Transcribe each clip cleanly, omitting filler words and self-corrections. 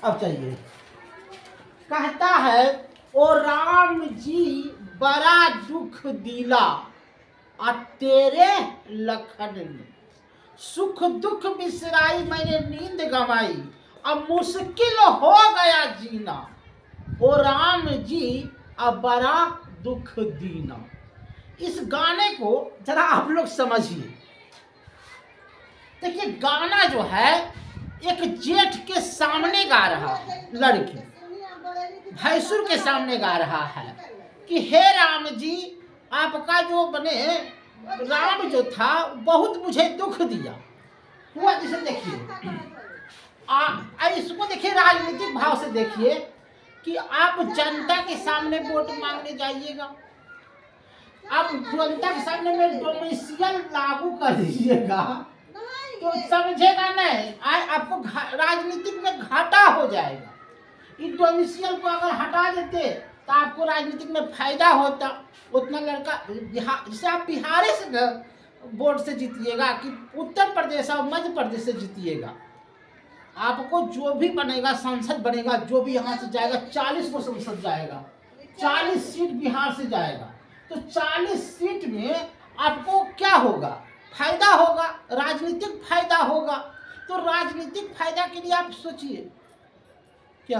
अब चाहिए, कहता है ओ राम जी बड़ा दुख दिला आ तेरे लखन में, सुख दुख बिसराई मैंने नींद गंवाई, अब मुश्किल हो गया जीना, ओ राम जी अब बड़ा दुख दीना। इस गाने को जरा आप लोग समझिए। देखिए गाना जो है एक जेठ के सामने गा रहा है, लड़की भैंसुर के सामने गा रहा है कि हे राम जी आपका जो बने राम जो था बहुत मुझे दुख दिया हुआ। जिसे देखिए इसको देखिए राजनीतिक भाव से देखिए कि आप जनता के सामने वोट मांगने जाइएगा, आप जनता के सामने में डोमिसियल लागू कर दीजिएगा तो समझेगा नहीं, आपको राजनीतिक में घाटा हो जाएगा। इस डोमिसियल को अगर हटा देते तो आपको राजनीतिक में फायदा होता। उतना लड़का जैसे आप बिहार से वोट से जीतिएगा कि उत्तर प्रदेश और मध्य प्रदेश से जीतिएगा, आपको जो भी बनेगा संसद बनेगा, जो भी यहाँ से जाएगा 40 को संसद जाएगा, 40 सीट बिहार से जाएगा, तो 40 सीट में आपको क्या होगा, फायदा होगा, राजनीतिक फायदा होगा। तो राजनीतिक फायदा के लिए आप सोचिए, क्या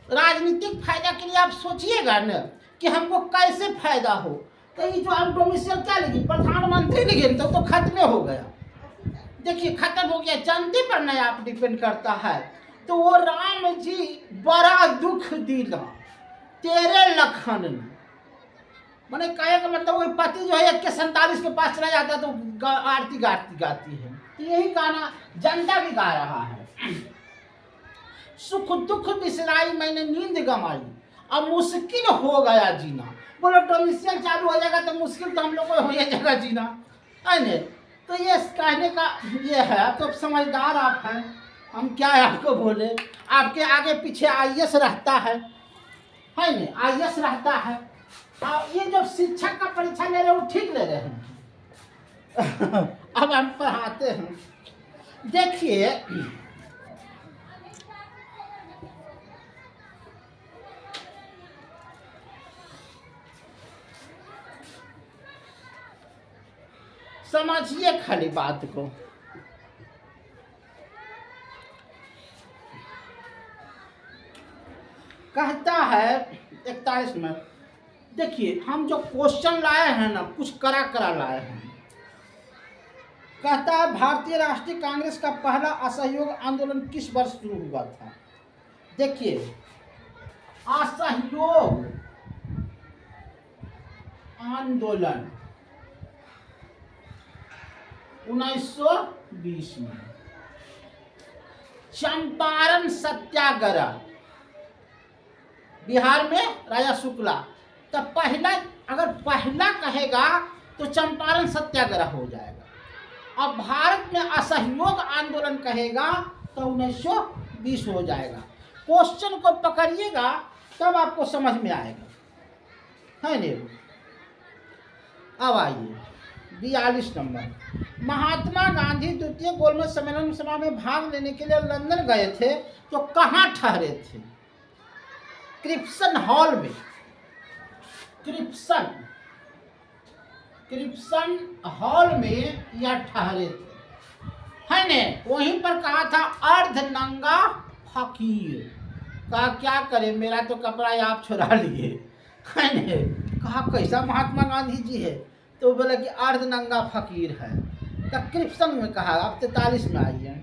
राजनीतिक फायदा के लिए आप सोचिएगा न कि हमको कैसे फायदा हो। तो ये जो हम डोमिसियल क्या लेंगे, प्रधानमंत्री लेंगे तो खत्म हो गया। देखिए खत्म हो गया, जनते पर नहीं आप डिपेंड करता है। तो वो राम जी बड़ा दुख दिला तेरे लखन में, मैंने कहे का मतलब वो पति जो है 147 के पास चला जाता है तो आरती गाती है। तो यही गाना जनता भी गा रहा है। सुख दुख बिसराई मैंने नींद गंवाई, अब मुश्किल हो गया जीना। बोलो डोमिसियल चालू हो जाएगा तो मुश्किल तो हम लोग को हो जाएगा जीना, है न। तो ये कहने का ये है, तो समझदार आप हैं, हम क्या है आपको बोले। आपके आगे पीछे आईएएस रहता है न, आईएएस रहता है। और ये जो शिक्षक का परीक्षा ले रहे हैं वो ठीक ले रहे हैं। अब हम पढ़ाते हैं, देखिए समझिए खाली बात को। कहता है 41 में, देखिए हम जो क्वेश्चन लाए हैं ना कुछ करा लाए हैं। कहता है भारतीय राष्ट्रीय कांग्रेस का पहला असहयोग आंदोलन किस वर्ष शुरू हुआ था। देखिए असहयोग आंदोलन 1920 में। चंपारण सत्याग्रह बिहार में राजा शुक्ला। तो पहला अगर पहला कहेगा तो चंपारण सत्याग्रह हो जाएगा, और भारत में असहयोग आंदोलन कहेगा तो 1920 हो जाएगा। क्वेश्चन को पकड़िएगा तब आपको समझ में आएगा, है नहीं। अब आइए 42 नंबर, महात्मा गांधी द्वितीय गोलमेज सम्मेलन सभा में भाग लेने के लिए लंदन गए थे तो कहाँ ठहरे थे। क्रिप्सन हॉल में, क्रिप्सन हॉल में यह ठहरे थे, है ने। वहीं पर कहा था अर्धनंगा फकीर, कहा क्या करे मेरा तो कपड़ा आप चुरा लिए, है ने। कहा कैसा महात्मा गांधी जी है, तो बोला कि अर्धनंगा फकीर है। तो क्रिप्सन में कहा। अब 43 में आइए,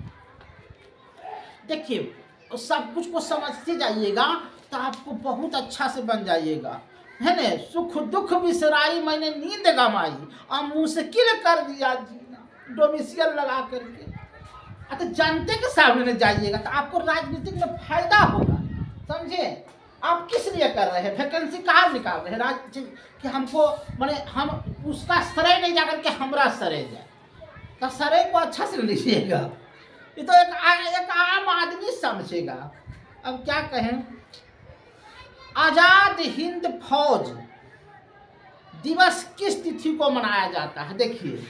देखिए सब कुछ को समझते जाइएगा तो आपको बहुत अच्छा से बन जाइएगा, है ने। सुख दुख बिसराई मैंने नींद गंवाई, और मुश्किल कर दिया जीना, डोमिसियल लगा करके। तो जनते के सामने जाइएगा तो आपको राजनीतिक में फायदा होगा, समझे। आप किस लिए कर रहे हैं, वैकेंसी कहाँ निकाल रहे हैं राजनीतिक कि हमको माने हम उसका श्रेय नहीं जाकर के हमारा श्रेय जाए। तो श्रेय को अच्छा से लीजिएगा, ये तो एक आम आदमी समझेगा। अब क्या कहें, आजाद हिंद फौज दिवस किस तिथि को मनाया जाता है। देखिए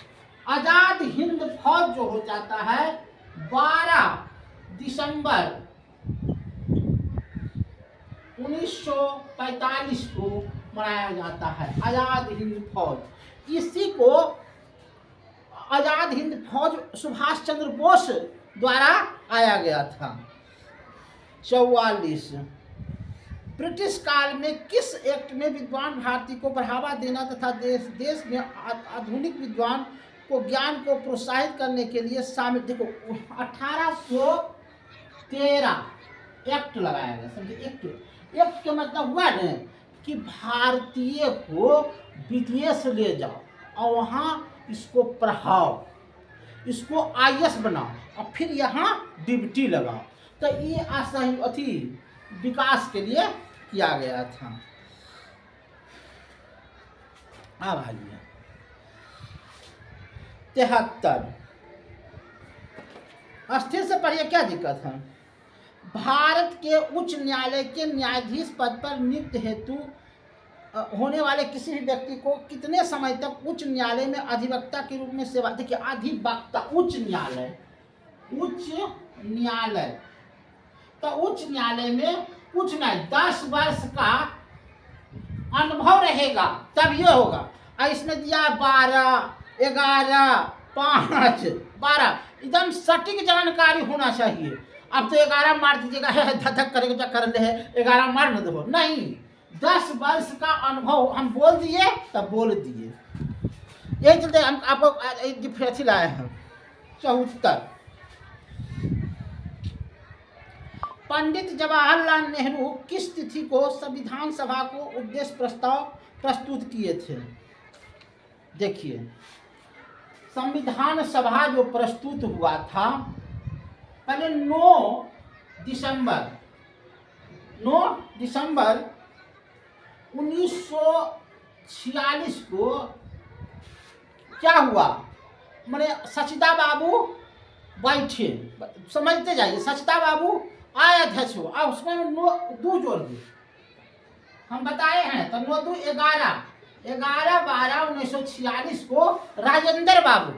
आजाद हिंद फौज जो हो जाता है 12 दिसंबर 1945 को मनाया जाता है, आज़ाद हिंद फौज। इसी को आज़ाद हिंद फौज सुभाष चंद्र बोस द्वारा आया गया था। 44 ब्रिटिश काल में किस एक्ट में विद्वान भारती को बढ़ावा देना तथा देश में आधुनिक विद्वान को ज्ञान को प्रोत्साहित करने के लिए शामिल, देखो 1813 एक्ट लगाया गया। समझे, एक्ट का मतलब हुआ न कि भारतीय को विदेश ले जाओ और वहाँ इसको पढ़ाओ, इसको IAS बनाओ और फिर यहाँ ड्यूटी लगाओ। तो ये अथी विकास के लिए किया गया था। अब आइए 73 अस्थिर से पढ़िए, क्या दिक्कत है। भारत के उच्च न्यायालय के न्यायाधीश पद पर नियुक्त हेतु होने वाले किसी भी व्यक्ति को कितने समय तक उच्च न्यायालय में अधिवक्ता के रूप में सेवा, देखिए अधिवक्ता, उच्च न्यायालय, तो उच्च न्यायालय में कुछ नहीं 10 वर्ष का अनुभव रहेगा तब ये होगा। और इसमें दिया 12, 11, 5, 12 एकदम सटीक जानकारी होना चाहिए। अब तो 11 मार दीजिएगा, धक करेगा क्या कर ले है, 11 मार न दो, नहीं 10 वर्ष का अनुभव हम बोल दिए तब बोल दिए। यही चलते हम आपको डिफरेंस लाए हैं। 74 पंडित जवाहरलाल नेहरू किस तिथि को संविधान सभा को उद्देश्य प्रस्ताव प्रस्तुत किए थे। देखिए संविधान सभा जो प्रस्तुत हुआ था पहले 9 दिसंबर 1946 को क्या हुआ, मैंने सचिदा बाबू बैठे, समझते जाइए, सचिदा बाबू आए अध्यक्ष हो, अब उसमें 2 जोड़ दिए, हम बताए हैं। तो 9 2 11 12/1946 को राजेंद्र बाबू,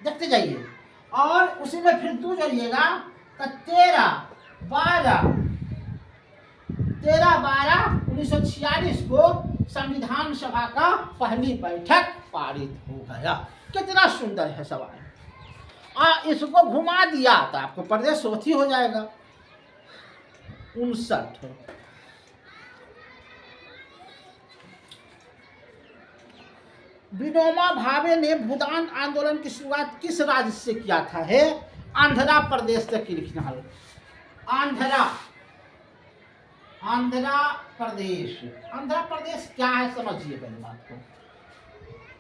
देखते जाइए, और उसी में फिर 2 जोड़िएगा तो 13/12/1946 को संविधान सभा का पहली बैठक पारित हो गया। कितना सुंदर है सवाल। इसको घुमा दिया तो आपको प्रदेश सोची हो जाएगा। 59 विनोबा भावे ने भूदान आंदोलन की शुरुआत किस राज्य से किया था। है आंध्र प्रदेश से की लिखना है। आंध्र प्रदेश क्या है समझिए पहले बात को।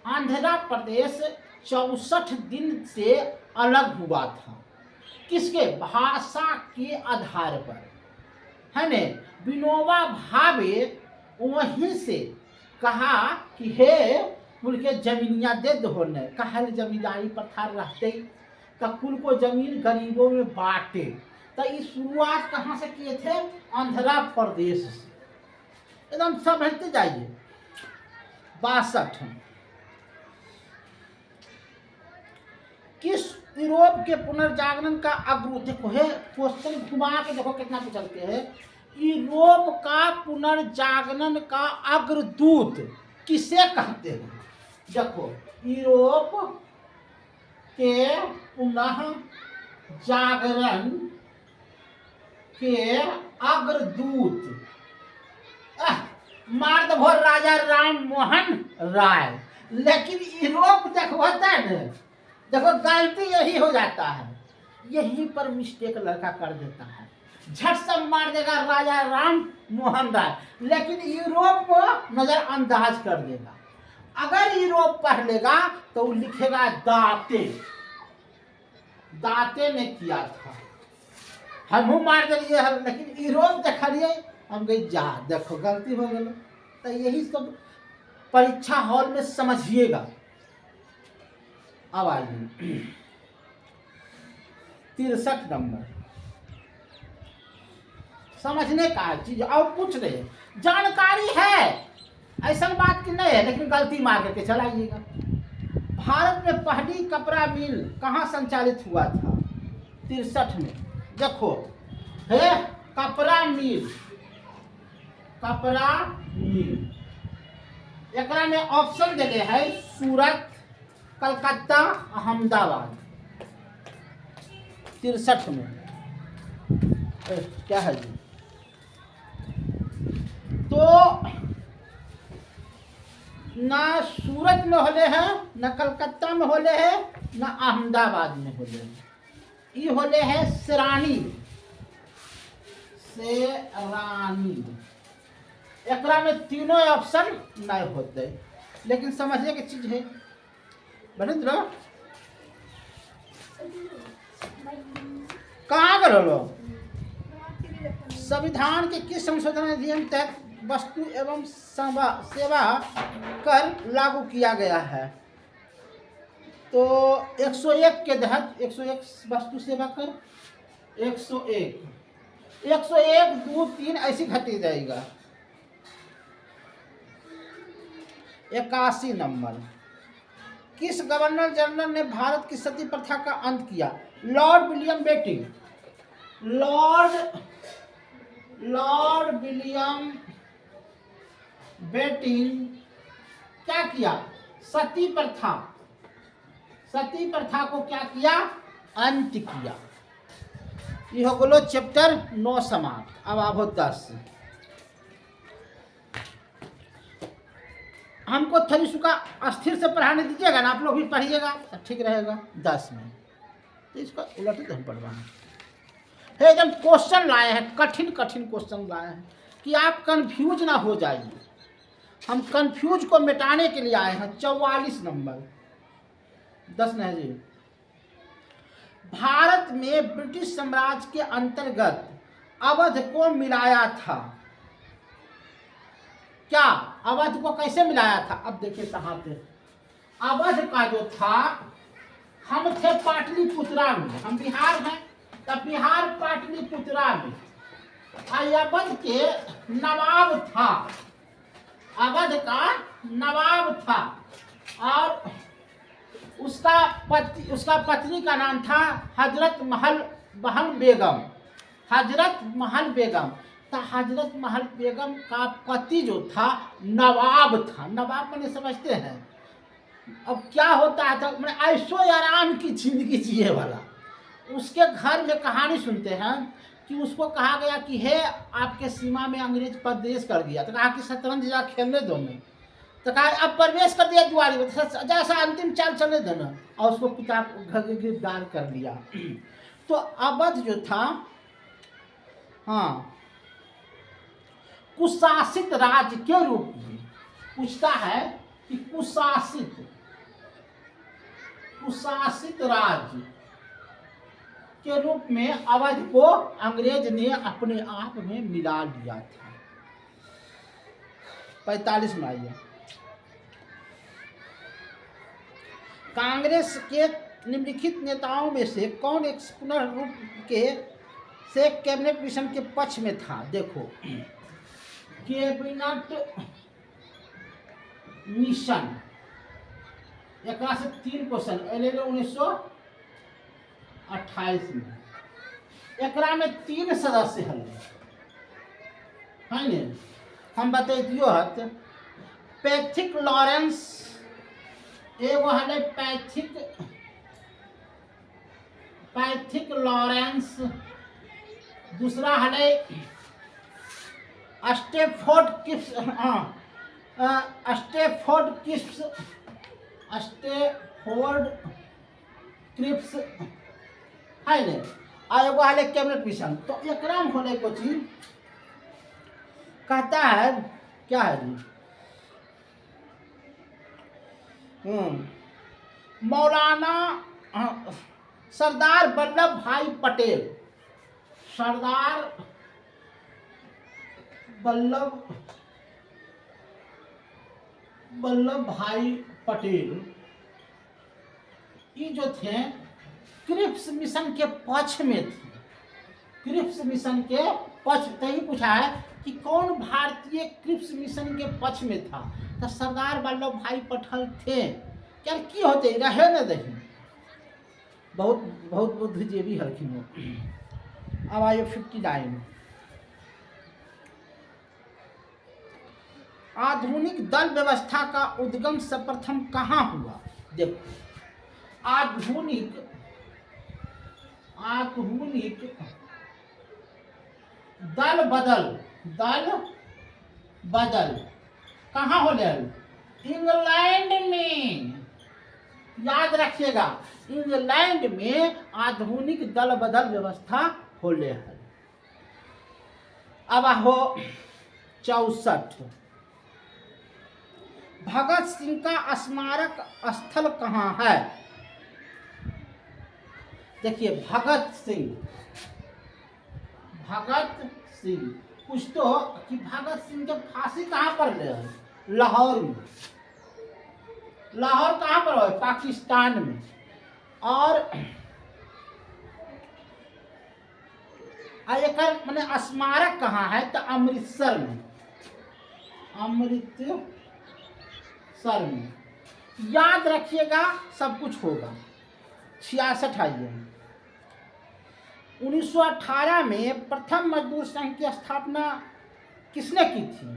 आंध्र प्रदेश 64 दिन से अलग हुआ था, किसके, भाषा के आधार पर, है ने। विनोबा भावे वहीं से कहा कि हे कुल के जमीनिया दे दो ने, कहल जमींदारी प्रथा रहते का कुल को जमीन गरीबों में बांटे। तो इस शुरुआत कहाँ से किए थे, आंध्र प्रदेश से। एकदम समझते जाइए। 62 किस यूरोप के पुनर्जागरण का अग्रदूत, देखो है क्वेश्चन घुमा के देखो कितना पूछते हैं। यूरोप का पुनर्जागरण का अग्रदूत किसे कहते हैं। देखो यूरोप के पुनः जागरण के अग्रदूत मार्दभोर राजा राम मोहन राय। लेकिन यूरोप देखो होता है ना, देखो गलती यही हो जाता है, यहीं पर मिस्टेक लड़का कर देता है, झट से मार देगा राजा राम मोहन राय, लेकिन यूरोप को नजरअंदाज कर देगा। अगर यूरोप पढ़ लेगा तो वो लिखेगा दाते ने किया था, हम मार दिए हम, लेकिन यूरोप देखिए हम गई जा, देखो गलती हो गई। तो यही सब परीक्षा हॉल में समझिएगा। अब आइए 63 नंबर, समझने का चीज और पूछ रहे, जानकारी है ऐसा बात की नहीं है, लेकिन गलती मार करके चलाइएगा। भारत में पहली कपड़ा मिल कहाँ संचालित हुआ था। 63 में देखो है कपड़ा मिल कपड़ा मिल। एकरा में ऑप्शन देले है सूरत, कलकत्ता, अहमदाबाद। 63 में क्या है जी? तो ना सूरत में होले हैं, ना कलकत्ता में होले हैं, ना अहमदाबाद में होले हैं। ये होले है सेरानी। एकरा में तीनों ऑप्शन नहीं होते, लेकिन समझने की चीज है। बने कहाँ कर लो? संविधान के किस संशोधन अधिनियम तहत वस्तु एवं सेवा कर लागू किया गया है? तो 101 के तहत 101 वस्तु सेवा कर 101 2 3 ऐसी घटी जाएगा। 81 नंबर। किस गवर्नर जनरल ने भारत की सती प्रथा का अंत किया? Lord William Bentinck. Lord William Bentinck क्या किया? सती प्रथा को क्या किया? अंत किया। ये हो गलो चैप्टर 9 समाप्त। अब आप 10। हमको थोड़ी सुखा अस्थिर से पढ़ाने दीजिएगा ना, आप लोग भी पढ़िएगा तो ठीक रहेगा। 10 में तो इसका उलट हम पढ़वाना है। एकदम क्वेश्चन लाए हैं, कठिन क्वेश्चन लाए हैं कि आप कंफ्यूज ना हो जाइए। हम कंफ्यूज को मिटाने के लिए आए हैं। 44 नंबर। 10 नहीं जी। भारत में ब्रिटिश साम्राज्य के अंतर्गत अवध को मिलाया था। क्या अवध को कैसे मिलाया था? अब देखिए कहाँ पे अवध का जो था, हम थे पाटलिपुत्रा में, हम बिहार में, तब बिहार पाटलिपुत्रा में अवध के नवाब था। अवध का नवाब था और उसका पत्नी का नाम था हजरत महल बेगम। हजरत महल बेगम। तो हजरत महल बेगम का पति जो था नवाब था। नवाब मैंने समझते हैं अब क्या होता है, तो मैं ऐशो आराम की जिंदगी जिए वाला। उसके घर में कहानी सुनते हैं कि उसको कहा गया कि हे आपके सीमा में अंग्रेज प्रवेश कर दिया, तो कहा कि शतरंज जा खेलने दो में, तो कहा अब प्रवेश कर दिया द्वारी में, जैसा अंतिम चाल चलने दो ना, और उसको पिता घर गिरफ्तार कर लिया। तो अवध जो था, हाँ, कुशासित राज्य के रूप में पूछता है कि कुशासित राज्य के रूप में अवध को अंग्रेज ने अपने आप में मिला लिया था। 45 में आइए। कांग्रेस के निम्नलिखित नेताओं में से कौन एक पुनः रूप से कैबिनेट मिशन के पक्ष में था? देखो, कैबिनेट मिशन एक से 3 क्वेश्चन 1928 में। एकरा में 3 सदस्य है ने, हम बतैतियो हत। पैथिक लॉरेंस एगो है, पैथिक लॉरेंस। दूसरा है स्टेफोर्ड किप्स। स्टेफोर्ड क्रिप्स है ने, और एगो है कैबिनेट मिशन। तो एकरा में होने को चीज कहता है क्या है जी? मौलाना सरदार वल्लभ भाई पटेल। सरदार वल्लभ भाई पटेल ये जो थे क्रिप्स मिशन के पक्ष में थे। क्रिप्स मिशन के पक्ष, तभी पूछा है कि कौन भारतीय क्रिप्स मिशन के पक्ष में था? तो सरदार वल्लभ भाई पटेल थे। क्या की होते रहे न दही, बहुत बुद्धिजीवी हरखिन हो। अब आइए 59। आधुनिक दल व्यवस्था का उद्गम सर्वप्रथम कहाँ हुआ? देखो, आधुनिक दल बदल कहाँ हो गया? इंग्लैंड में। याद रखिएगा, इंग्लैंड में आधुनिक दल बदल व्यवस्था होले है। अब हो 64, भगत सिंह का स्मारक स्थल कहाँ है? देखिए, भगत सिंह कुछ तो कि भगत सिंह के फांसी कहाँ पर ले है? लाहौर में। लाहौर कहाँ पर है? पाकिस्तान में। और एक मैंने स्मारक कहाँ है? तो अमृतसर में। याद रखिएगा, सब कुछ होगा। 66 आइए, 1918 में प्रथम मजदूर संघ की स्थापना किसने की थी?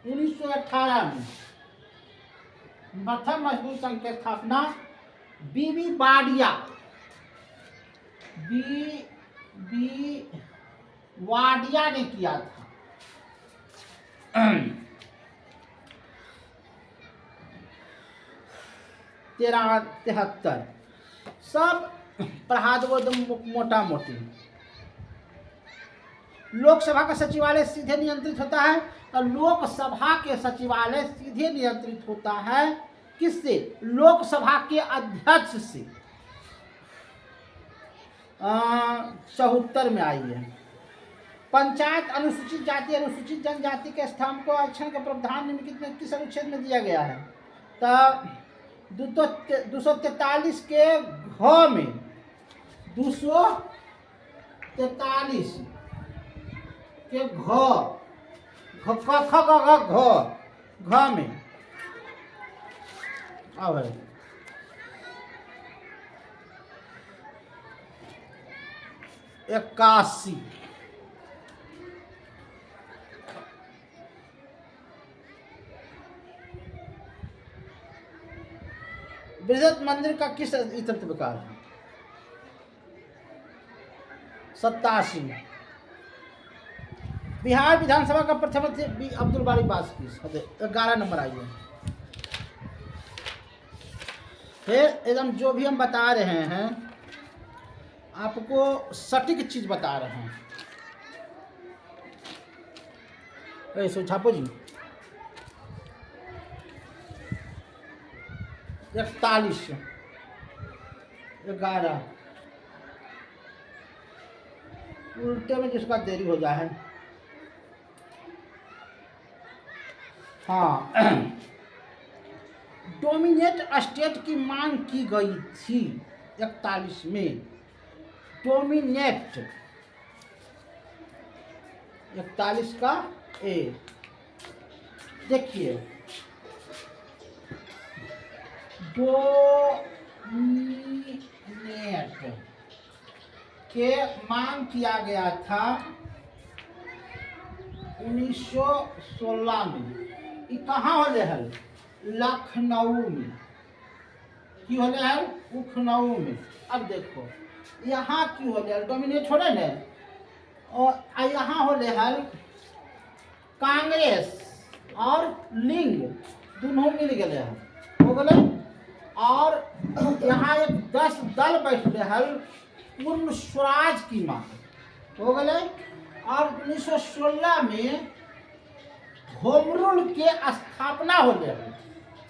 1918 में प्रथम मजदूर संघ की स्थापना बीबी वाडिया ने किया था। 73 सब पढ़ा दो मोटा मोटी। लोकसभा का सचिवालय सीधे नियंत्रित होता है, तो लोकसभा के सचिवालय सीधे नियंत्रित होता है किससे? लोकसभा के अध्यक्ष से। 74 में आई है। पंचायत अनुसूचित जाति अनुसूचित जनजाति के स्थान को आरक्षण के प्रावधान निम्नलिखित में किस अनुच्छेद में दिया गया है? तो 243 के घ में, 243 के घ में। अब 81 बृहद मंदिर का किस इतर विकास है? 87 बिहार विधानसभा का प्रथम अध्यक्ष अब्दुल बारी बास्की। 11 नंबर आई है। फिर एकदम जो भी हम बता रहे हैं आपको सटीक चीज बता रहे हैं। ऐसे छापो जी। 41 11 उल्टे में जिसका देरी हो जाए। हाँ, डोमिनेट स्टेट की मांग की गई थी 41 में। डोमिनेट 41 का ए। देखिए, डोमिनेट के मांग किया गया था 1916 में। ये कहाँ होले है? लखनऊ में। की होले है? लखनऊ में। अब देखो, यहाँ की होले डोमिनेट हो रहे हैं, और यहाँ होले है कांग्रेस और लिंग दोनों मिल गए हैं, हो गए। और यहाँ एक 10 दल बैठे हैं पूर्ण स्वराज की मांग, हो गए। और 1916 में होम रूल के स्थापना हो गए।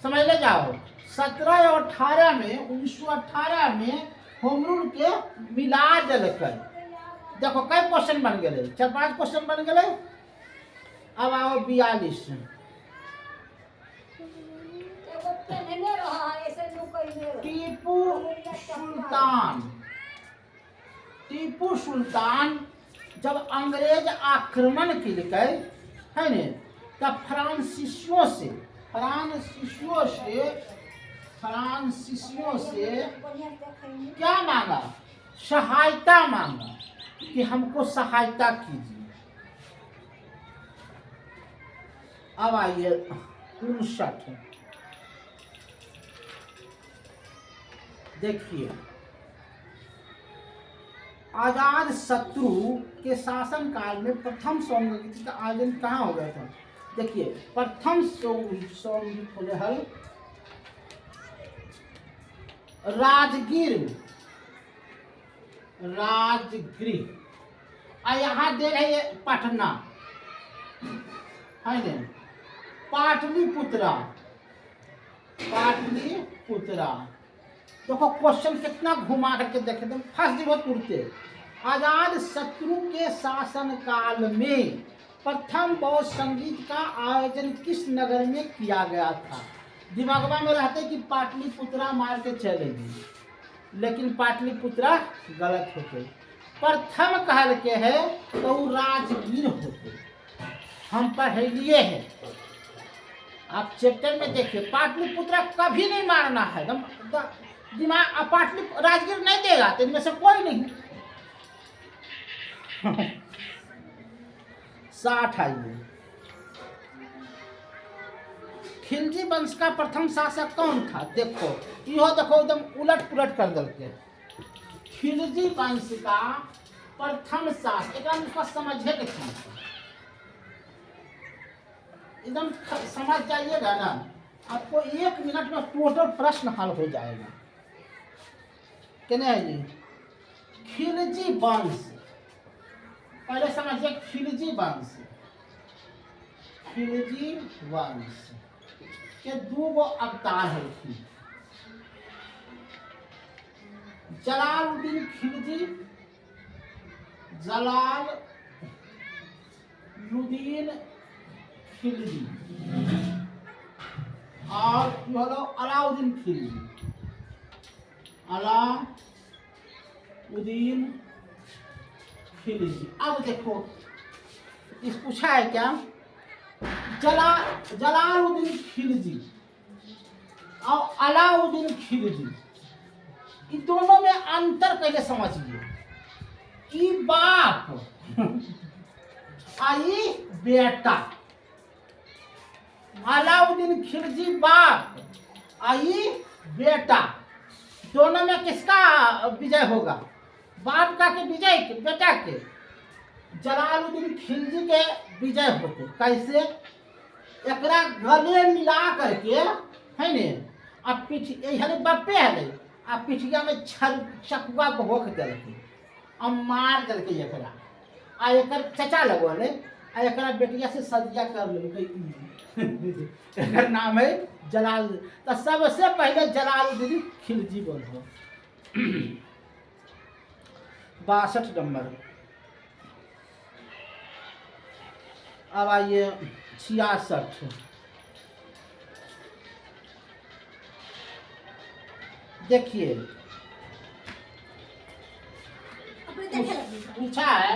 समझ ले जाओ, 17 और 18 में 1918 में होम रूल के मिला दिलक। देखो कई क्वेश्चन बन गए, 4-5 क्वेश्चन बन गए। अब आओ 42। टीपू सुल्तान जब अंग्रेज आक्रमण किलकै है ने, तब फ्रांसीसियों से क्या मांगा? सहायता मांगा कि हमको सहायता कीजिए। अब आइए 59। देखिए, आजाद शत्रु के शासन काल में प्रथम सौम्यवती का आयोजन कहाँ हो गया था? देखिए, प्रथम सौम्यवती हल राजगीर, राजगृह। यहाँ दे रहे पटना है ना, पाटलिपुत्रा, पाटलिपुत्रा। देखो क्वेश्चन कितना घुमा करके देखे थे, फर्स्ट दिवस तुरते। आजाद शत्रु के शासन काल में प्रथम बौद्ध संगीत का आयोजन किस नगर में किया गया था? दिमाग में रहते कि पाटलिपुत्रा मार के चलेगी, लेकिन पाटलिपुत्रा गलत होते। प्रथम कहल के है तो राजगीर होते। हम पढ़े लिए हैं, आप चैप्टर में देखिए, पाटलिपुत्रा कभी नहीं मारना है। एकदम दिमाग, पाटलि राजगीर नहीं देगा तो इनमें से कोई नहीं। 60 आइए। खिलजी वंश का प्रथम शासक कौन था? देखो इहो देखो, एकदम उलट पुलट कर दलके। खिलजी वंश का प्रथम शासक, एक समझे के चीज एकदम समझ जाइएगा ना, आपको 1 मिनट में टोटल प्रश्न हल हो जाएगा। कहने है जी, खिलजी वंश, पहले समझिए खिलजी वंश। खिलजी वंश के 2 अवतार है। जलालुद्दीन खिलजी, जलालुद्दीन खिलजी, और अलाउद्दीन खिलजी, अलाउद्दीन खिलजी। अब देखो इस पूछा है क्या, जलालुद्दीन खिलजी और अलाउद्दीन खिलजी, इन दोनों में अंतर पहले समझिए। ई बाप आई बेटा, अलाउद्दीन खिलजी बाप आई बेटा, दोनों में किसका विजय होगा? बाप का के विजय के, बेटा के? जलालुद्दीन खिलजी के विजय होते। कैसे? एकरा गले मिला करके है ने, अब पीठ हले बापे हले, आ पिठिया में चकुआ भोक देलके, अब मार देलके एकरा, आ एकर चचा लगवले, आ एकरा बेटिया से सदिया कर लेलके। एकर नाम है जलाल। तो सबसे पहले जलालुद्दीन खिलजी बोलो। 62 नंबर। अब आइए 66। देखिए पूछा है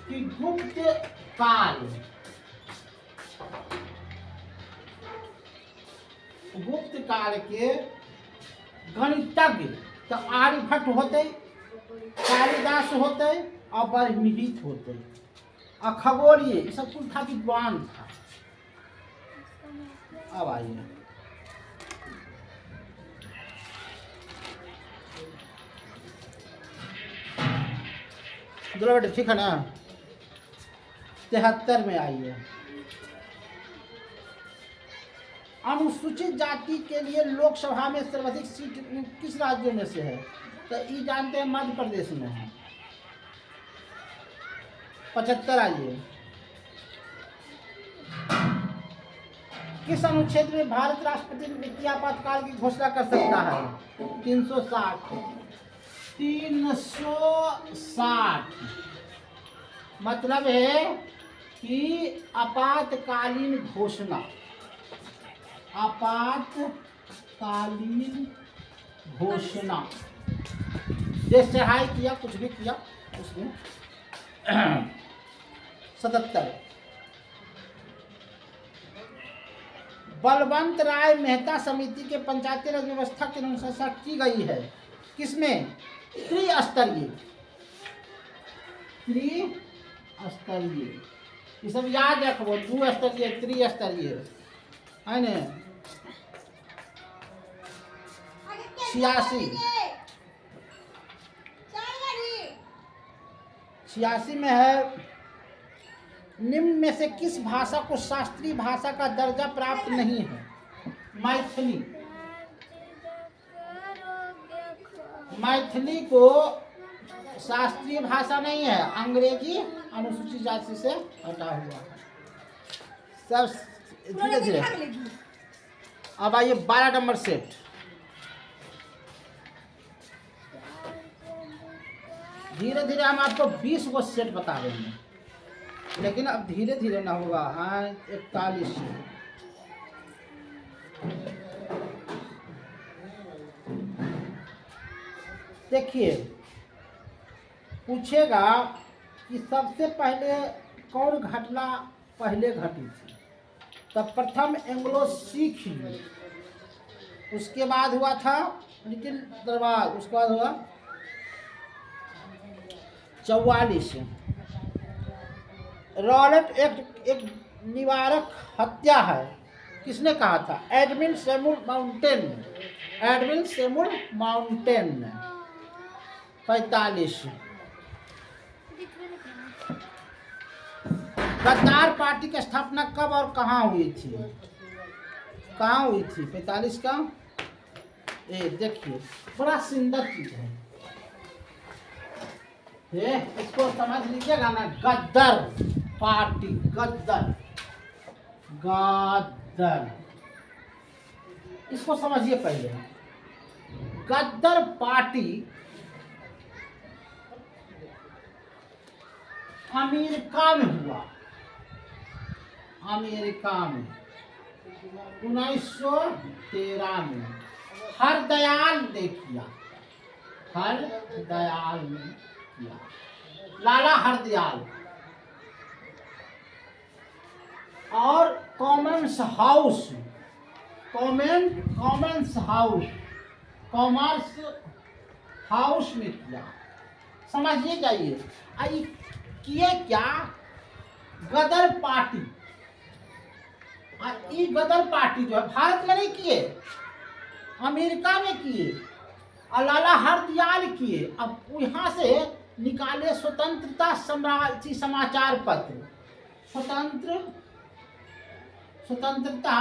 कि गुप्त काल, गुप्त काल के गणितज्ञ तो आर्यभट्ट होते, कालिदास होते और बरमिहित होते, और खगोलीय ये सब कुल था, विद्वान था। अब आइए बेटे, ठीक है ना। 73 में आइए। अनुसूचित जाति के लिए लोकसभा में सर्वाधिक सीट किस राज्य में से है? तो ये जानते हैं मध्य प्रदेश में है। 75 आइए। किस अनुच्छेद में भारत राष्ट्रपति वित्तीय आपातकाल की घोषणा कर सकता है? 360। 360 मतलब है कि आपातकालीन घोषणा, आपातकालीन घोषणा, देश चढ़ाई किया, कुछ भी किया उसने। 77 बलवंत राय मेहता समिति के पंचायती राज व्यवस्था की अनुशंसा की गई है किसमें? त्रिस्तरीय, त्रिस्तरीय, ये सब याद रखो। 2 स्तरीय, त्रिस्तरीय, आने 86 में है, निम्न में से किस भाषा को शास्त्रीय भाषा का दर्जा प्राप्त नहीं है? मैथिली। मैथिली को शास्त्रीय भाषा नहीं है, अंग्रेजी अनुसूचित जाति से हटा हुआ है। सब धीरे धीरे। अब आइए 12 नंबर सेट। धीरे धीरे हम आपको 20 वो सेट बता रहे हैं, लेकिन अब धीरे धीरे ना होगा। हाँ 41। देखिए पूछेगा कि सबसे पहले कौन घटना पहले घटी थी? तब प्रथम एंग्लो सिख युद्ध, उसके बाद हुआ था लिटिल दरबार, उसके बाद हुआ 44 रॉलेट एक्ट एक निवारक हत्या है, किसने कहा था? Edwin Samuel mountain. Edwin Samuel mountain. 45 गद्दार पार्टी की स्थापना कब और कहाँ हुई थी? कहाँ हुई थी? 45 का ये देखिए बड़ा सुंदर चीज है ये, इसको समझ लीजिएगा ना। गद्दार पार्टी, गद्दार गद्दार, इसको समझिए पहले। गद्दार पार्टी अमेरिका में हुआ, अमेरिका में 1913 में हरदयाल ने किया, हरदयाल ने किया, लाला हरदयाल। और Commons house, Commons house, commerce house में किया। समझिए जाइए आई किए क्या? गदर पार्टी। ये गदर पार्टी जो है भारत में नहीं किए, अमेरिका में किए, और लाला हरदयाल किए। अब यहाँ से निकाले स्वतंत्रता समाचार पत्र, स्वतंत्रता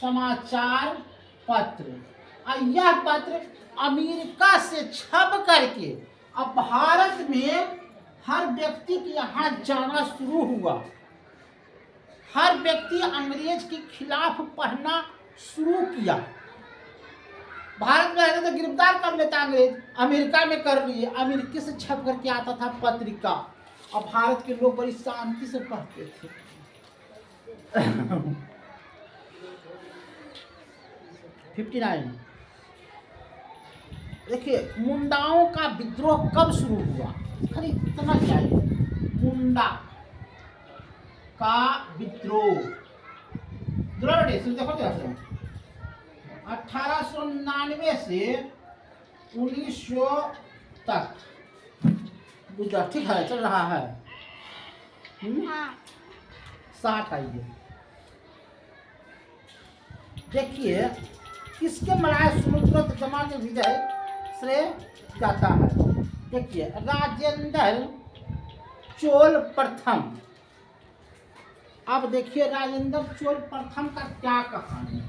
समाचार पत्र। और यह पत्र अमेरिका से छप करके अब भारत में हर व्यक्ति के यहाँ जाना शुरू हुआ। हर व्यक्ति अंग्रेज के खिलाफ पढ़ना शुरू किया। भारत में रहते तो गिरफ्तार कर लेता अंग्रेज, अमेरिका में कर लिए, अमेरिका से छप करके आता था पत्रिका, और भारत के लोग बड़ी शांति से पढ़ते थे। 59 देखिए मुंडाओं का विद्रोह कब शुरू हुआ? खाली इतना चाहिए, मुंडा का विद्रोह। देखो 1899 से 1900 तक गुजरा, ठीक है, चल रहा है। 60 आइए देखिए किसके मलाय समुद्र जमा के विजय श्रेय जाता है? देखिए राजेंद्र चोल प्रथम। अब देखिए राजेंद्र चोल प्रथम का क्या कहानी है।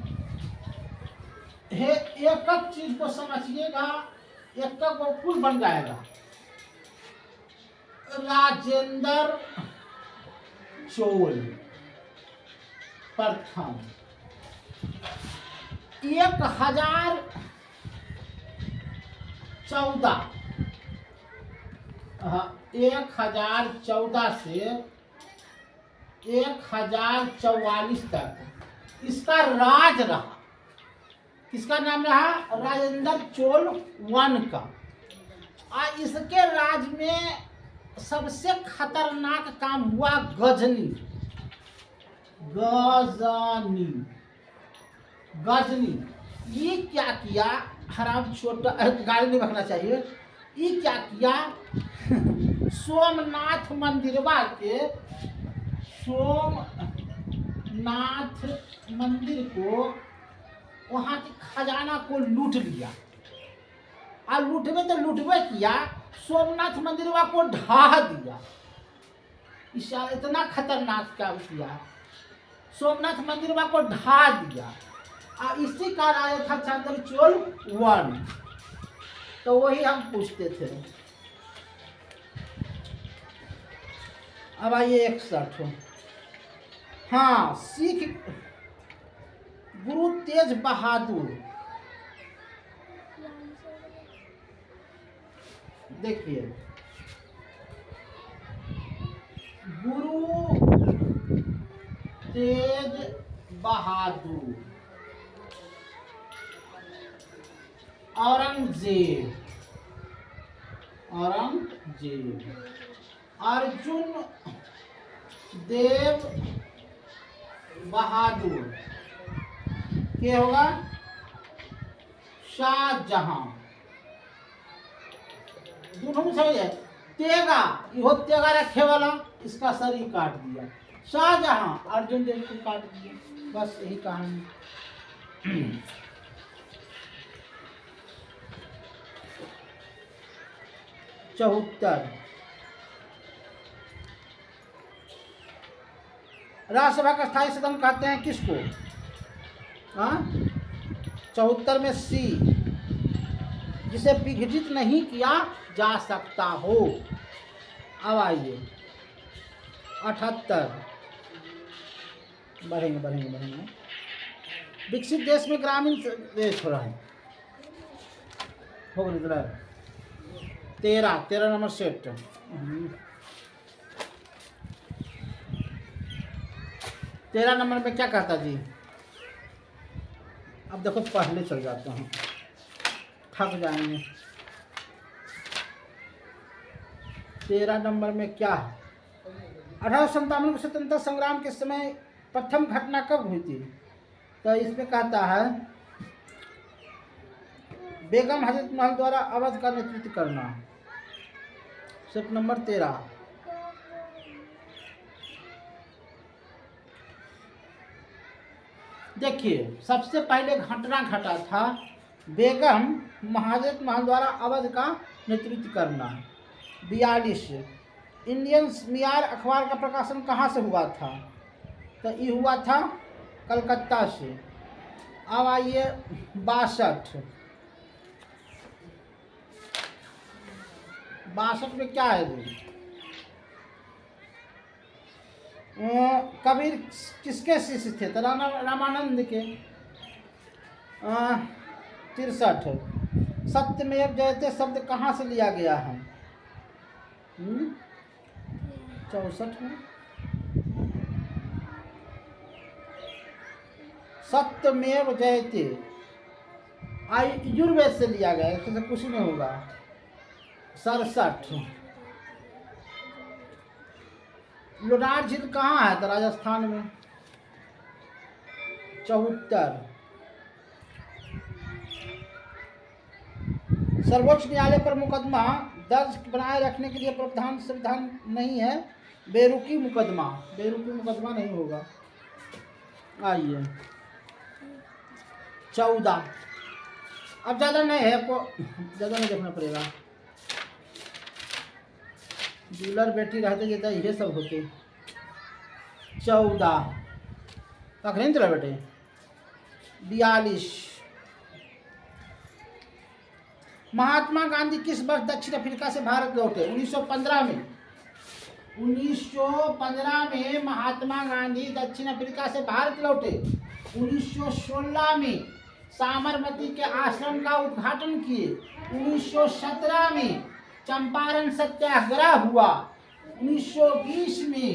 एक एक चीज को समझिएगा, एक वो पुल बन जाएगा। राजेंद्र चोल प्रथम 1014 से 1044 तक इसका राज रहा। किसका नाम रहा? राजेंद्र चोल वन का। और इसके राज में सबसे खतरनाक काम हुआ गजनी। ये क्या किया? हराम छोटा गाली नहीं रखना चाहिए। ये क्या किया? सोमनाथ मंदिरवा के, सोमनाथ नाथ मंदिर को, वहाँ के खजाना को लूट लिया। और लूटबे तो लूटबे किया, सोमनाथ मंदिर को ढा दिया। इतना खतरनाक काम किया, सोमनाथ मंदिर को ढा दिया। और इसी का आया था चांदरचोल 1। तो वही हम पूछते थे। अब आइए 61। हाँ, सिख गुरु तेज बहादुर, देखिए गुरु तेज बहादुर औरंगजेब, अर्जुन देव बहादुर के होगा शाहजहां। दोनों में समझ है। तेगा, इहो तेगा रखे वाला, इसका सर ही काट दिया। शाहजहां अर्जुन देव को काट दिया। बस यही कहानी। 74 राज्यसभा का स्थायी सदन कहते हैं किसको? 74 में सी, जिसे विघटित नहीं किया जा सकता हो। अब आइए 78, बढ़ेंगे। विकसित देश में ग्रामीण देश हो रहा है, हो गया 13 नंबर सेट। 13 नंबर में क्या कहता जी? अब देखो पहले चल जाते हैं, थक जाएंगे। 13 नंबर में क्या है? 1857 के स्वतंत्रता संग्राम के समय प्रथम घटना कब हुई थी? तो इसमें कहता है बेगम हजरत महल द्वारा अवध का नेतृत्व करना। Set number 13। देखिए सबसे पहले घटना घटा था बेगम हजरत महल द्वारा अवध का नेतृत्व करना। 42 इंडियन मियार अखबार का प्रकाशन कहाँ से हुआ था? तो ये हुआ था कलकत्ता से। अब आइए 62 में क्या है? कबीर किसके शिष्य थे? तो रामानंद के। 63 सत्यमेव जयते शब्द कहाँ से लिया गया है? 64 में सत्यमेव जयते यजुर्वेद से लिया गया है, तो कुछ नहीं होगा। 67 लोनार झील कहाँ है? तो राजस्थान में। 74 सर्वोच्च न्यायालय पर मुकदमा दर्ज बनाए रखने के लिए प्रावधान संविधान नहीं है। बेरुखी मुकदमा नहीं होगा। आइए 14 अब ज़्यादा नहीं है, आपको ज़्यादा नहीं देखना पड़ेगा। दूल्हर बेटी रहते जैसा ये सब होते। 14 तक नहीं चला बेटे। 42 महात्मा गांधी किस वर्ष दक्षिण अफ्रीका से भारत लौटे? 1915 में। 1915 में महात्मा गांधी दक्षिण अफ्रीका से भारत लौटे। 1916 में साबरमती के आश्रम का उद्घाटन किए। 1917 में चंपारण सत्याग्रह हुआ। 1920 में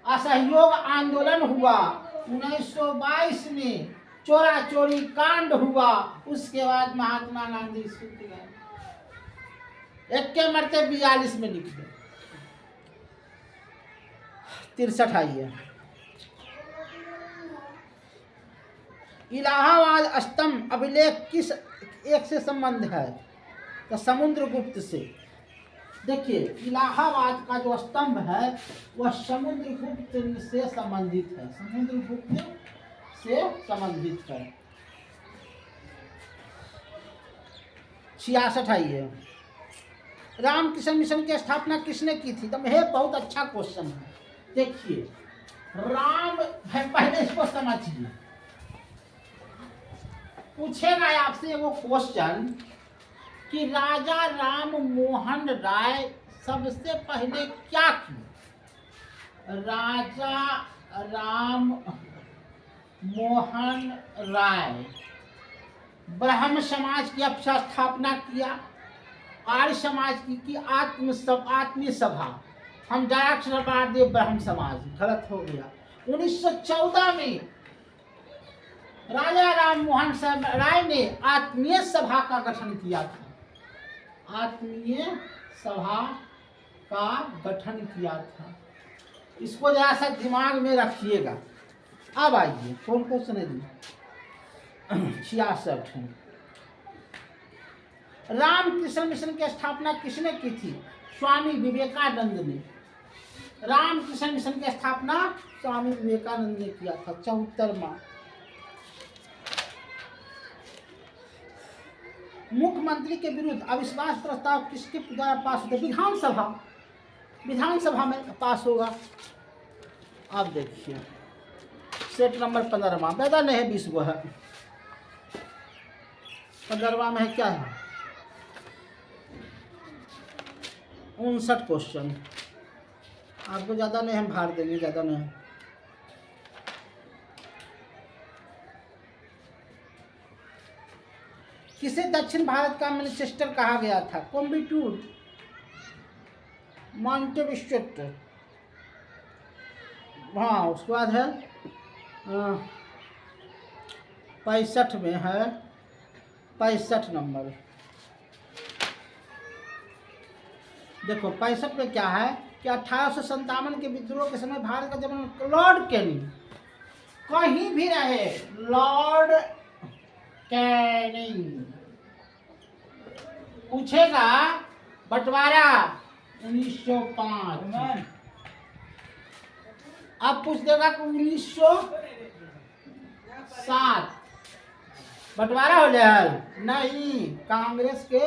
असहयोग आंदोलन हुआ। 1922 में चोरा चोरी कांड हुआ। उसके बाद महात्मा गांधी सूत गए। एक के मरते 42 में निकले। 63 आइए इलाहाबाद स्तंभ अभिलेख किस एक से संबंध है? तो समुद्रगुप्त से। देखिए इलाहाबाद का जो स्तंभ है वह समुद्रगुप्त से संबंधित है, समुद्रगुप्त से संबंधित है। 66 आइए, रामकृष्ण मिशन की स्थापना किसने की थी? तो यह बहुत अच्छा क्वेश्चन है। देखिए पहले इसको समझिए, पूछेगा आपसे वो क्वेश्चन कि राजा राम मोहन राय सबसे पहले क्या किए? राजा राम मोहन राय ब्राह्मण समाज की स्थापना किया, आर्य समाज की आत्मीय सभा, हम दे ब्राह्मण समाज, गलत हो गया। 1914 में राजा राम मोहन राय ने आत्मीय सभा का गठन किया था, आत्मीय सभा का गठन किया था। इसको जरा सा दिमाग में रखिएगा। अब आइए कौन क्वेश्चन है? 66 रामकृष्ण मिशन की स्थापना किसने की थी? स्वामी विवेकानंद ने। रामकृष्ण मिशन की स्थापना स्वामी विवेकानंद ने किया था। 74वां मुख्यमंत्री के विरुद्ध अविश्वास प्रस्ताव किसके द्वारा पास होता है? विधानसभा, विधानसभा में पास होगा। आप देखिए सेट नंबर 15वां, पैदा नहीं है 20 है, 15वां में है क्या है? 59 क्वेश्चन। आपको ज़्यादा नहीं हम भार देंगे, ज़्यादा नहीं। किसे दक्षिण भारत का मैनचेस्टर कहा गया था? कोयम्बटूर, मॉन्टेविस्टो। हाँ उसके बाद है 65 में है, 65 नंबर। देखो 65 में क्या है कि 1857 के विद्रोह के समय भारत का जब लॉर्ड कैनिंग, कहीं भी रहे लॉर्ड कैनिंग, पूछेगा बंटवारा 1905। अब पूछ देगा कि 1907 बंटवारा हो जाए? नहीं, कांग्रेस के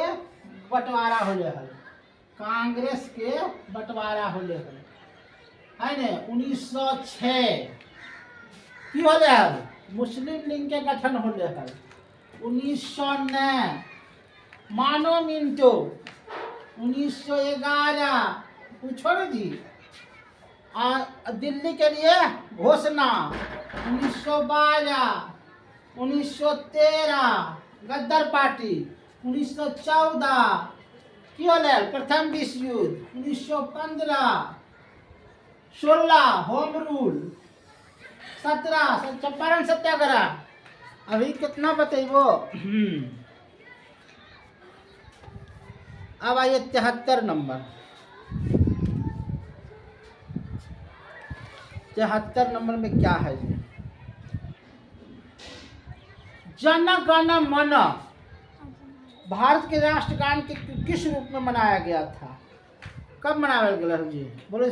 बंटवारा हो जाए, कांग्रेस के बंटवारा हो जाए है ने। 1906 की हो जाए? मुस्लिम लीग के गठन हो जाए। 1909 मानो मिंटो। 1911 पूछो ना जी, दिल्ली के लिए घोषणा। 1912 1913 गद्दार पार्टी। 1914 की होले प्रथम विश्व युद्ध। 1915 16 होम रूल। 17 चंपारण सत्याग्रह। अभी कितना बतेबो? अब आइए 73 नंबर। 73 नंबर में क्या है? जन गण मन भारत के राष्ट्रगान के किस रूप में मनाया गया था? कब मनाया गया जी? बोले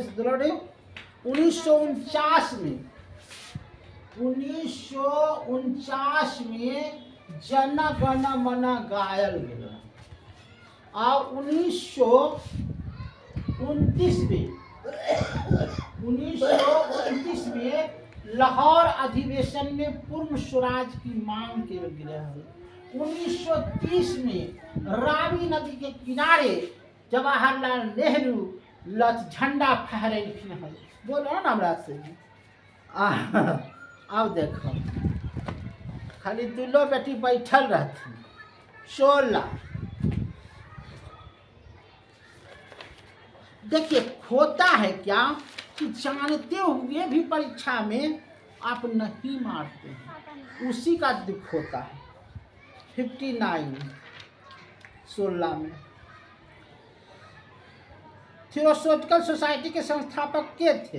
1949 में। 1949 में जन गण मन गायल गया। और 1929 में लाहौर अधिवेशन में पूर्ण स्वराज की मांग की गई है। 1930 में रावी नदी के किनारे जवाहरलाल नेहरू झंडा फहरेलखिन है। बोलो ना हमरा से। अब देखो खाली दुल्लो बेटी बैठल रहती। 16 देखिए होता है क्या कि जानते हुए भी परीक्षा में आप नहीं मारते हैं, उसी का दुख होता है। 59 16 में थियोसॉफिकल सोसाइटी के संस्थापक के थे?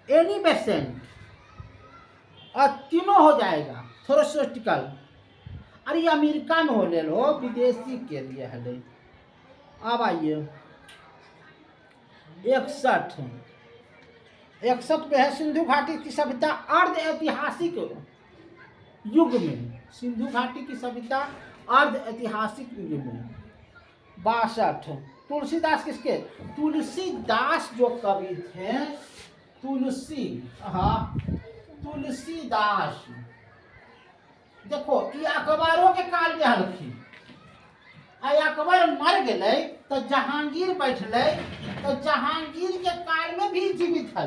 Annie Besant. और तीनों हो जाएगा थियोसॉफिकल। अरे अमेरिका में हो ले लो, विदेशी के लिए है। अब आइए 61 61 में है सिंधु घाटी की सभ्यता अर्ध ऐतिहासिक युग में, सिंधु घाटी की सभ्यता अर्ध ऐतिहासिक युग में। 62 तुलसीदास किसके, तुलसीदास जो कवि थे, तुलसीदास, देखो ये अकबरों के काल में हलखिन, अकबर मर गए तो जहांगीर बैठले, तो जहांगीर के काल में भी जीवित है,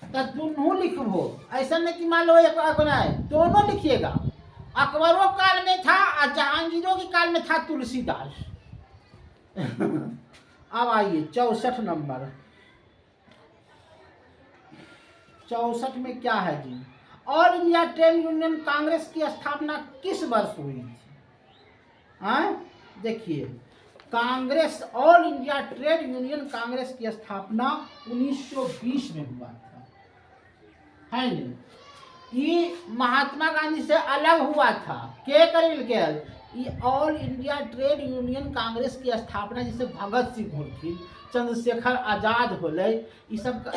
तो दोनों लिखबो, ऐसा नहीं कि मान लो एक बनाए, दोनों लिखिएगा। अकबरों काल में था और जहांगीरों के काल में था तुलसीदास। अब आइए 64 नंबर, 64 में क्या है जी, all India trade union Congress की स्थापना किस वर्ष हुई थी? देखिए, Congress, all India trade union Congress की स्थापना 1920 में हुआ था, है नहीं? ये महात्मा गांधी से अलग हुआ था। के करेल के ये all India trade union Congress की स्थापना जैसे भगत सिंह होलखिन, चंद्रशेखर आजाद होले, ये सब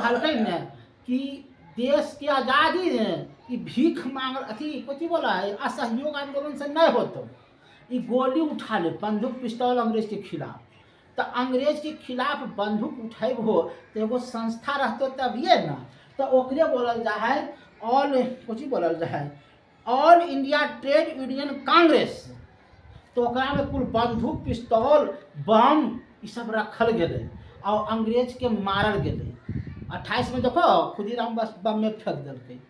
हल्के न कि देश के आज़ादी ने भीख मांग अथी कथी बोला है, असहयोग आंदोलन से नहीं होतो, ये गोली उठा ले बंदूक पिस्तौल अंग्रेज के खिलाफ, तो अंग्रेज के खिलाफ बंदूक उठेबो तो एगो संस्था रहतो तभिए ना, तो ओकरे बोलल जा है ऑल, कथी बोलल जा है, all India trade union Congress. तो ओकरा में कुल बंदूक पिस्तौल बम ये सब रखल गए और अंग्रेज के मारल गए। 28 में देखो खुदीराम बस बम में फेंक दिल्क,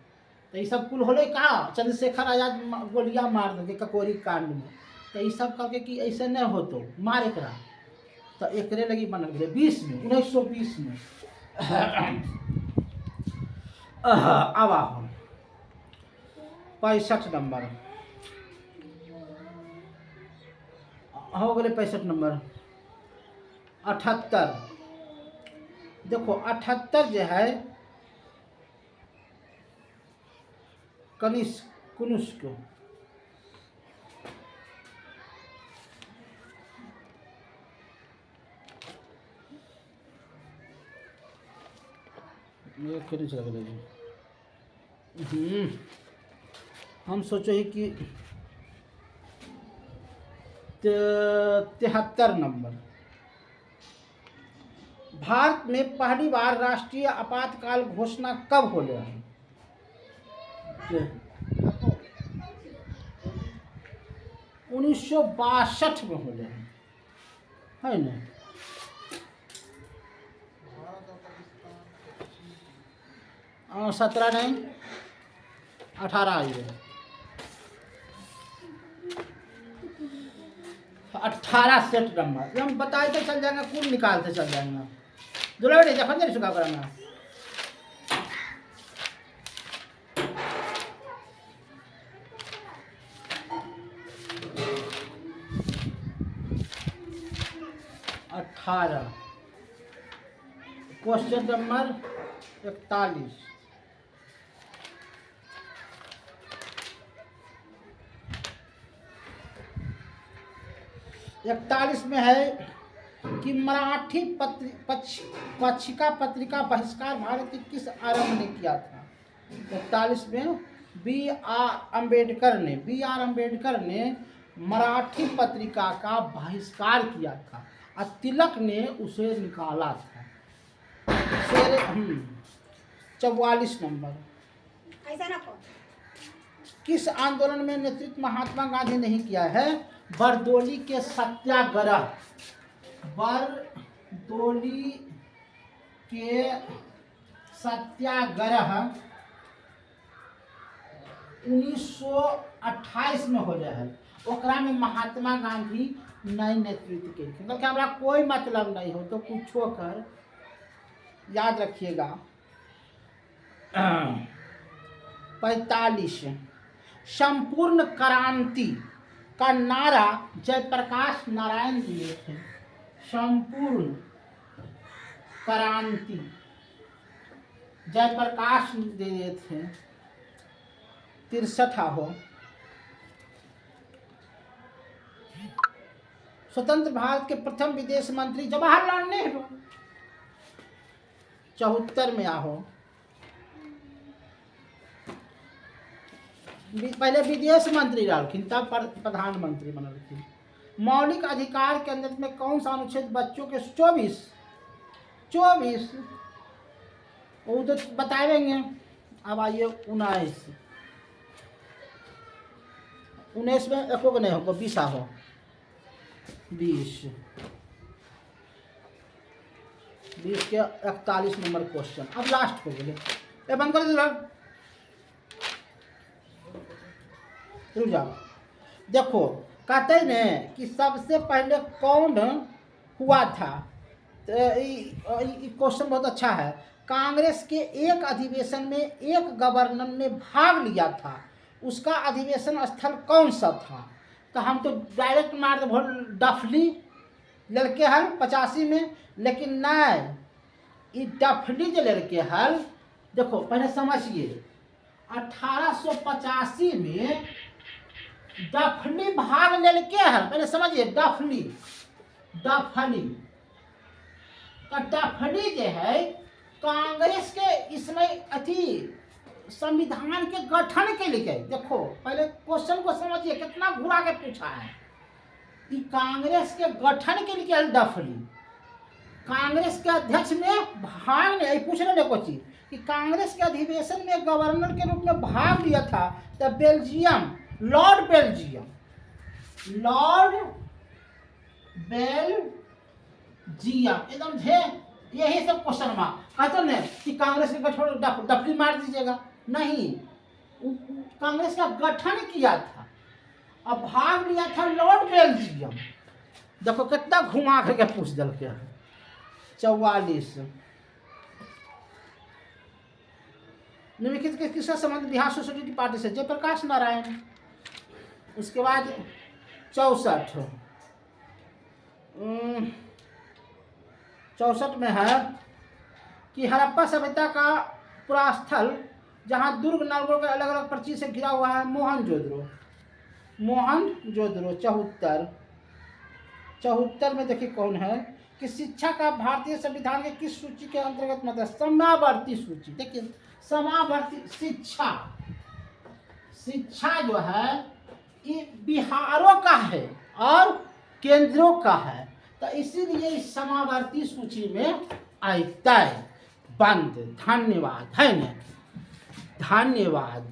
तो ये सब कुल होले का, चंद्रशेखर आजाद गोलियां मार दिल्क ककोरी कांड में, तो ये सब करके कि ऐसे नहीं होतो मार एकरा, तो एकरे लगी बनल गए 20 में, 1920 में। अब आओ 65 नंबर हो गए, 65 नंबर 78, देखो 78 जो है कनिष्क, ये फिर चल गए। हम सोचो ही कि 73 नंबर, भारत में पहली बार राष्ट्रीय आपातकाल घोषणा कब हो गया है? 1962 में हो गया है ना? 17 नहीं 18 आई है, 18 सेट नंबर हम बताते चल जाएंगे, कुल निकालते चल जाएंगे। दूल्हा बेटे जखन नहीं सुखा करना, क्वेश्चन नंबर 41, में है कि मराठी पक्षिका पत्रिका बहिष्कार भारत की किस आरंभ ने किया था? 41 में बी आर अम्बेडकर ने मराठी पत्रिका का बहिष्कार किया था और तिलक ने उसे निकाला था। 44 नंबर, किस आंदोलन में नेतृत्व महात्मा गांधी नहीं किया है? बरदोली के सत्याग्रह, बरदोली के सत्याग्रह 1928 में हो रहा है, ओकरा में महात्मा गांधी नहीं नेतृत्व के, क्योंकि हमारा कोई मतलब नहीं हो तो पूछो कर याद रखिएगा। 45 संपूर्ण क्रांति का नारा जयप्रकाश नारायण दिए थे। संपूर्ण क्रांति जयप्रकाश दिए थे। 63 हो स्वतंत्र भारत के प्रथम विदेश मंत्री जवाहरलाल नेहरू। 74 में आहो। पहले विदेश मंत्री रहलखिन, तब प्रधानमंत्री बनलखिन। मौलिक अधिकार के अंदर में कौन सा अनुच्छेद बच्चों के 24 वो तो बताएंगे। अब आइए 19 में एको को नहीं होगा, 20 हो 20 के 41 नंबर क्वेश्चन। अब लास्ट हो गए, ये बंद कर दो, रुक जाओ। देखो कहते हैं न कि सबसे पहले कौन हुआ था, तो क्वेश्चन बहुत अच्छा है। कांग्रेस के एक अधिवेशन में एक गवर्नर ने भाग लिया था, उसका अधिवेशन स्थल कौन सा था? तो हम तो डायरेक्ट मार दे डफली लड़के हल 85 में, लेकिन नहीं, ये डफली जो लड़के हल, देखो पहले समझिए 1885 में डफली भाग लेके हल, पहले समझिए डफली तो डफली जो है कांग्रेस के इसमें अथी संविधान के गठन के लिए। देखो पहले क्वेश्चन को समझिए, कितना घुरा के पूछा है। कि कांग्रेस के गठन के लिए डफली कांग्रेस के अध्यक्ष ने भाग नहीं पूछने देखो चीज कि कांग्रेस के अधिवेशन में गवर्नर के रूप में भाग लिया था, तो बेल्जियम लॉर्ड बेल्जियम एकदम थे। यही सब क्वेश्चन में कहते न कि कांग्रेस के गठन डफली मार दीजिएगा, नहीं, कांग्रेस का गठन किया था, अब भाग लिया था लॉर्ड बेल्जियम। देखो कितना घुमा करके पूछ दिल के 44 निम्नलिखित के किसका संबंध बिहार सोसाइटी पार्टी से? जयप्रकाश नारायण। उसके बाद 64 में है कि हड़प्पा सभ्यता का पुरास्थल जहाँ दुर्ग नगरों के अलग अलग पर्ची से घिरा हुआ है, मोहनजोदड़ो। 74 में देखिए कौन है कि शिक्षा का भारतीय संविधान के किस सूची के अंतर्गत मत है? समावर्ती सूची। देखिए समावर्ती शिक्षा जो है ये बिहारों का है और केंद्रों का है, तो इसीलिए इस समावर्ती सूची में आता है। बंद। धन्यवाद है न, धन्यवाद।